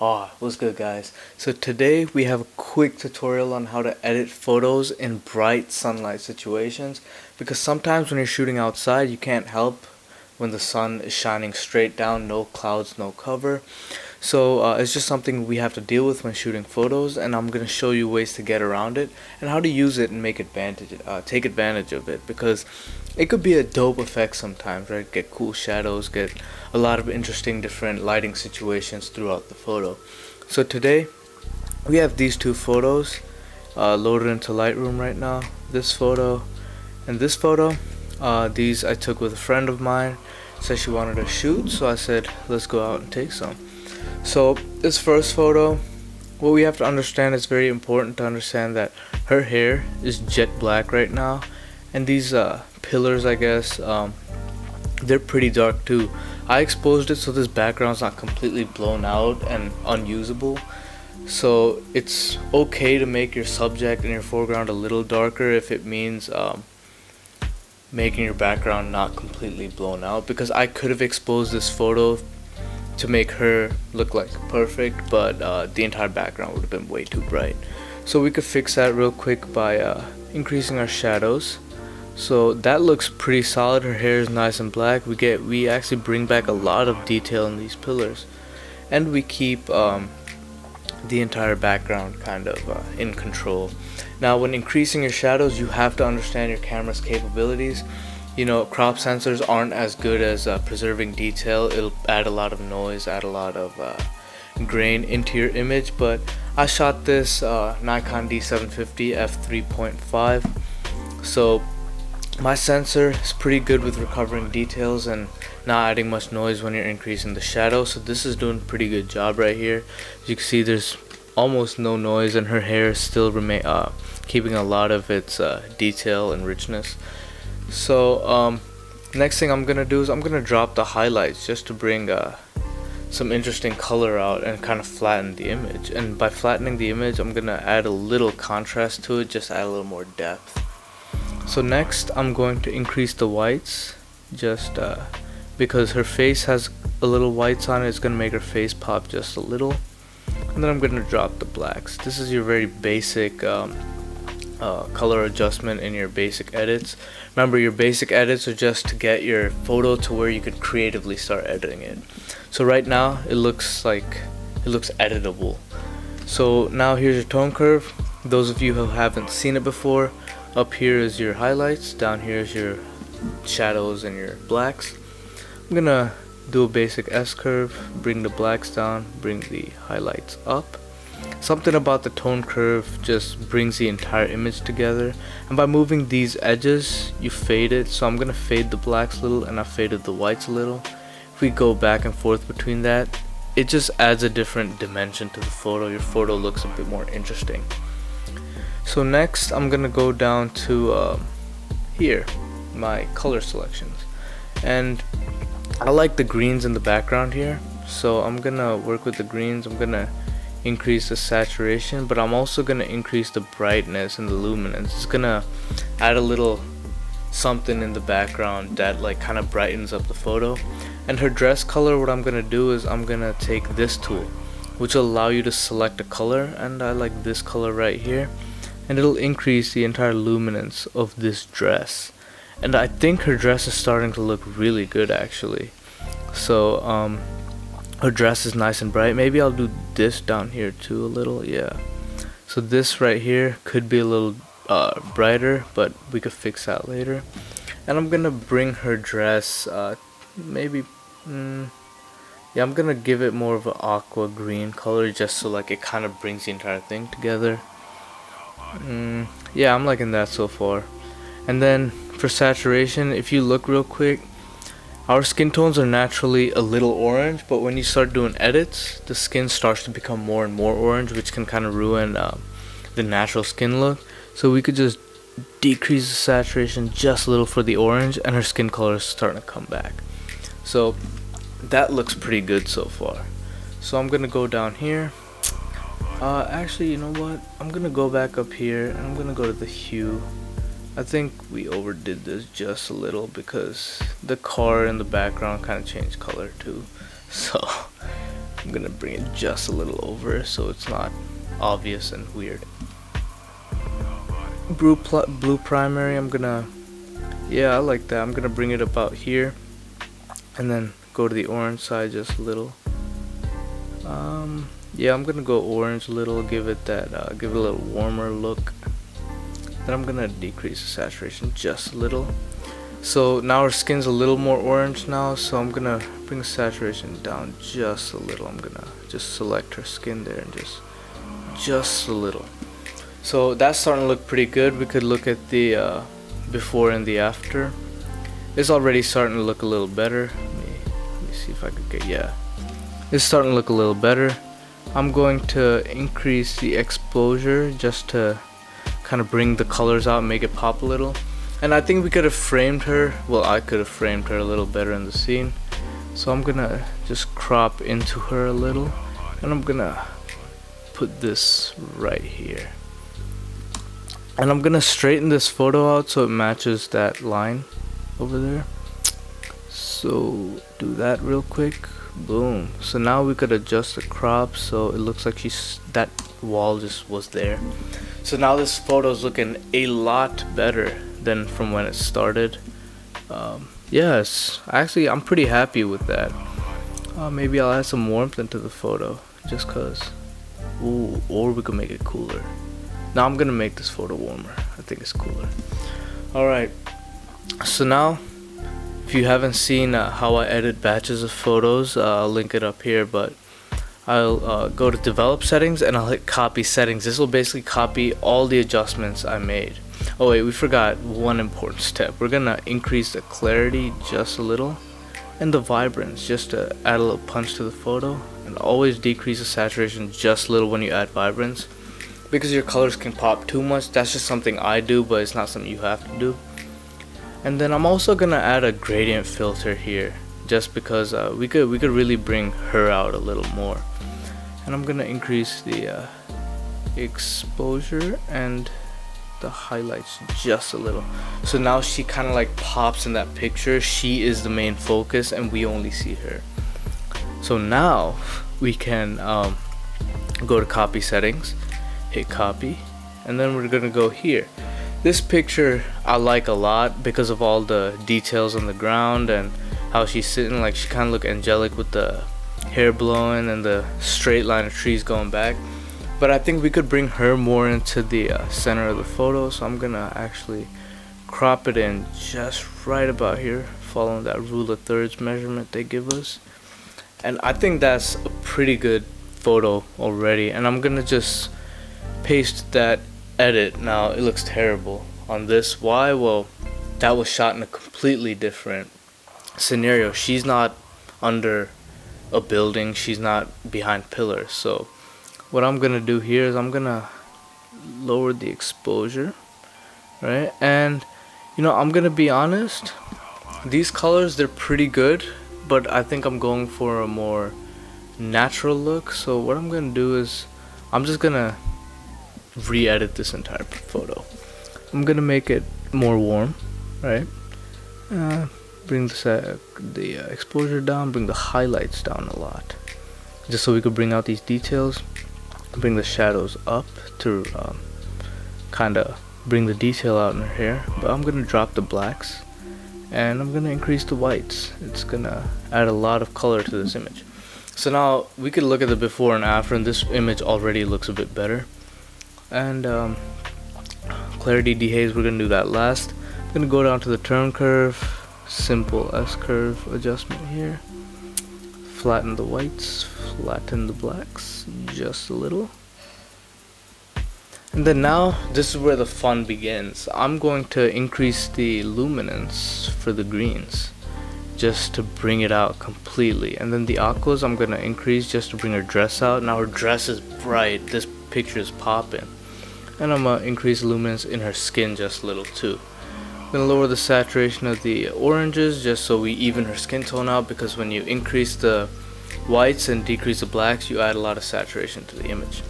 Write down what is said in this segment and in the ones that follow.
What's good, guys? So today we have a quick tutorial on how to edit photos in bright sunlight situations, because sometimes when you're shooting outside you can't help when the sun is shining straight down, no clouds, no cover. So it's just something we have to deal with when shooting photos, and I'm gonna show you ways to get around it and how to use it and take advantage of it, because it could be a dope effect sometimes, right? Get cool shadows, get a lot of interesting different lighting situations throughout the photo. So today we have these two photos loaded into Lightroom right now. This photo and this photo. These I took with a friend of mine. Said she wanted to shoot, so I said let's go out and take some. So this first photo, what we have to understand, is very important to understand that her hair is jet black right now, and these pillars, I guess, they're pretty dark too. I exposed it so this background's not completely blown out and unusable. So it's okay to make your subject and your foreground a little darker if it means making your background not completely blown out, because I could have exposed this photo to make her look like perfect, but the entire background would have been way too bright. So we could fix that real quick by increasing our shadows. So that looks pretty solid. Her hair is nice and black. We actually bring back a lot of detail in these pillars, and we keep the entire background kind of in control. Now, when increasing your shadows, you have to understand your camera's capabilities. You know, crop sensors aren't as good as preserving detail. It'll add a lot of noise, add a lot of grain into your image. But I shot this Nikon D750 f3.5, so my sensor is pretty good with recovering details and not adding much noise when you're increasing the shadow. So this is doing a pretty good job right here. As you can see, there's almost no noise, and her hair is still keeping a lot of its detail and richness. So next thing I'm gonna do is I'm gonna drop the highlights just to bring some interesting color out and kind of flatten the image. And by flattening the image, I'm gonna add a little contrast to it, just add a little more depth. So next I'm going to increase the whites, just because her face has a little whites on it. It's gonna make her face pop just a little. And then I'm gonna drop the blacks. This is your very basic color adjustment in your basic edits. Remember, your basic edits are just to get your photo to where you could creatively start editing it. So right now it looks editable. So now here's your tone curve. Those of you who haven't seen it before, up here is your highlights, down here is your shadows and your blacks. I'm gonna do a basic S curve, bring the blacks down, bring the highlights up. Something about the tone curve just brings the entire image together, and by moving these edges you fade it. So I'm gonna fade the blacks a little, and I faded the whites a little. If we go back and forth between that, it just adds a different dimension to the photo. Your photo looks a bit more interesting. So next I'm gonna go down to here, my color selections, and I like the greens in the background here, so I'm gonna work with the greens. I'm gonna increase the saturation, but I'm also gonna increase the brightness and the luminance. It's gonna add a little something in the background that like kind of brightens up the photo. And her dress color, what I'm gonna do is I'm gonna take this tool, which will allow you to select a color, and I like this color right here, and it'll increase the entire luminance of this dress. And I think her dress is starting to look really good actually. So her dress is nice and bright. Maybe I'll do this down here too a little. Yeah, so this right here could be a little brighter, but we could fix that later. And I'm gonna bring her dress yeah, I'm gonna give it more of an aqua green color, just so like it kind of brings the entire thing together. Yeah, I'm liking that so far. And then for saturation, if you look real quick, our skin tones are naturally a little orange, but when you start doing edits, the skin starts to become more and more orange, which can kind of ruin the natural skin look. So we could just decrease the saturation just a little for the orange, and her skin color is starting to come back. So that looks pretty good so far. So I'm gonna go down here. Actually, you know what? I'm gonna go back up here, and I'm gonna go to the hue. I think we overdid this just a little because the car in the background kind of changed color too. So I'm gonna bring it just a little over so it's not obvious and weird. Blue primary, I'm gonna, yeah, I like that. I'm gonna bring it about here and then go to the orange side just a little. Yeah, I'm gonna go orange a little, give it that, give it a little warmer look. Then I'm gonna decrease the saturation just a little. So now her skin's a little more orange now, so I'm gonna bring the saturation down just a little. I'm gonna just select her skin there and just a little. So that's starting to look pretty good. We could look at the before and the after. It's already starting to look a little better. Let me see if I could get, yeah. It's starting to look a little better. I'm going to increase the exposure just to kind of bring the colors out and make it pop a little. And I think we could have framed her, well, I could have framed her a little better in the scene. So I'm gonna just crop into her a little, and I'm gonna put this right here. And I'm gonna straighten this photo out so it matches that line over there. So do that real quick. Boom. So now we could adjust the crop so it looks like that wall just was there. So now this photo is looking a lot better than from when it started. Yes, actually I'm pretty happy with that. Maybe I'll add some warmth into the photo just cause. Ooh, or we could make it cooler. Now I'm gonna make this photo warmer. I think it's cooler. Alright, so now if you haven't seen how I edit batches of photos, I'll link it up here, but I'll go to develop settings and I'll hit copy settings. This will basically copy all the adjustments I made. Oh wait, we forgot one important step. We're gonna increase the clarity just a little and the vibrance just to add a little punch to the photo, and always decrease the saturation just a little when you add vibrance, because your colors can pop too much. That's just something I do, but it's not something you have to do. And then I'm also gonna add a gradient filter here just because we could really bring her out a little more. And I'm gonna increase the exposure and the highlights just a little, so now she kind of like pops in that picture. She is the main focus and we only see her. So now we can go to copy settings, hit copy, and then we're gonna go here. This picture I like a lot because of all the details on the ground and how she's sitting. Like, she kind of look angelic with the hair blowing and the straight line of trees going back. But I think we could bring her more into the center of the photo, so I'm gonna actually crop it in just right about here, following that rule of thirds measurement they give us. And I think that's a pretty good photo already, and I'm gonna just paste that edit. Now it looks terrible on this. Why? Well, that was shot in a completely different scenario. She's not under a building, she's not behind pillars. So what I'm gonna do here is I'm gonna lower the exposure, right? And you know, I'm gonna be honest, these colors, they're pretty good, but I think I'm going for a more natural look. So what I'm gonna do is I'm just gonna re-edit this entire photo. I'm gonna make it more warm, right? Bring the exposure down, bring the highlights down a lot, just so we could bring out these details. Bring the shadows up to kind of bring the detail out in her hair. But I'm gonna drop the blacks and I'm gonna increase the whites. It's gonna add a lot of color to this image. So now we could look at the before and after, and this image already looks a bit better. And clarity dehaze, we're gonna do that last. I'm gonna go down to the turn curve, simple S curve adjustment here. Flatten the whites, flatten the blacks just a little. And then now this is where the fun begins. I'm going to increase the luminance for the greens just to bring it out completely. And then the aquas I'm gonna increase just to bring her dress out. Now her dress is bright, this picture is popping. And I'm gonna increase luminance in her skin just a little too. I'm gonna lower the saturation of the oranges just so we even her skin tone out, because when you increase the whites and decrease the blacks, you add a lot of saturation to the image.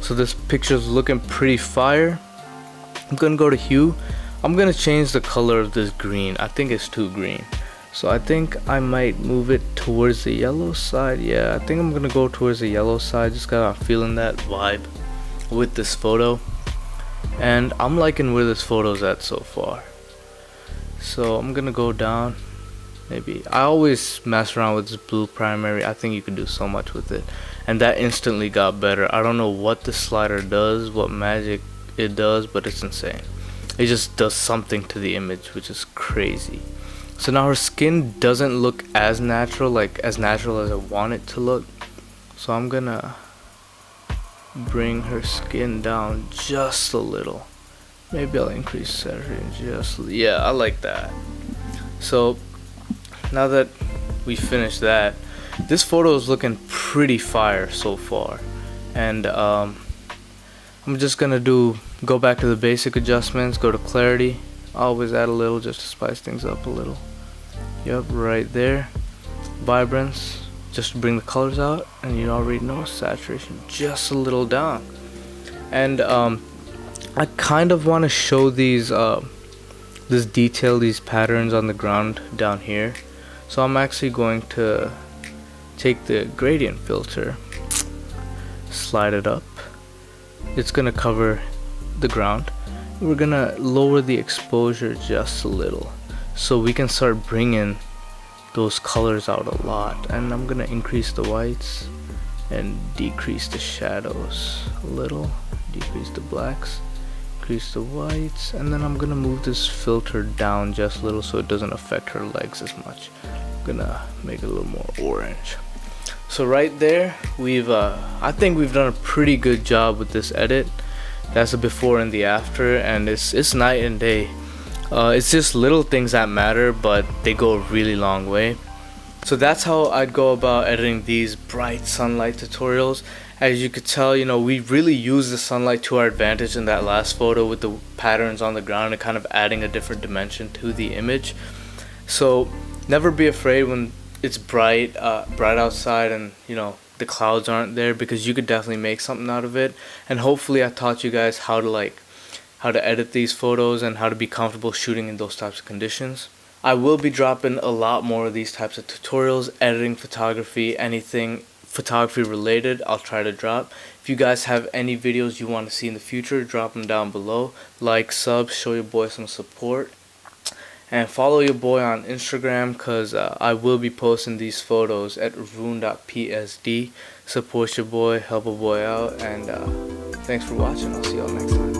So this picture is looking pretty fire. I'm gonna go to hue. I'm gonna change the color of this green. I think it's too green. So I think I might move it towards the yellow side. Yeah, I think I'm gonna go towards the yellow side. Just got a feeling that vibe with this photo, and I'm liking where this photo's at so far. So I'm gonna go down. Maybe I always mess around with this blue primary. I think you can do so much with it, and that instantly got better. I don't know what the slider does, what magic it does, but it's insane. It just does something to the image, which is crazy. So now her skin doesn't look as natural, like as natural as I want it to look. So I'm gonna bring her skin down just a little. Maybe I'll increase saturation just, yeah, I like that. So now that we finished that, this photo is looking pretty fire so far. And I'm just gonna go back to the basic adjustments, go to clarity, always add a little just to spice things up a little. Yep, right there. Vibrance, just to bring the colors out, and you already know saturation just a little down. And I kind of want to show these this detail, these patterns on the ground down here. So I'm actually going to take the gradient filter, slide it up. It's gonna cover the ground. We're gonna lower the exposure just a little, so we can start bringing those colors out a lot. And I'm gonna increase the whites and decrease the shadows a little, decrease the blacks, increase the whites, and then I'm gonna move this filter down just a little so it doesn't affect her legs as much. I'm gonna make it a little more orange. So right there, I think we've done a pretty good job with this edit. That's the before and the after, and it's night and day. It's just little things that matter, but they go a really long way. So that's how I'd go about editing these bright sunlight tutorials. As you could tell, we really use the sunlight to our advantage in that last photo with the patterns on the ground and kind of adding a different dimension to the image. So never be afraid when it's bright outside and the clouds aren't there, because you could definitely make something out of it. And hopefully I taught you guys how to edit these photos and how to be comfortable shooting in those types of conditions. I will be dropping a lot more of these types of tutorials, editing, photography, anything photography related, I'll try to drop. If you guys have any videos you want to see in the future, drop them down below. Like, sub, show your boy some support. And follow your boy on Instagram, because I will be posting these photos at Arun-psd. Support your boy, help a boy out, and thanks for watching. I'll see y'all next time.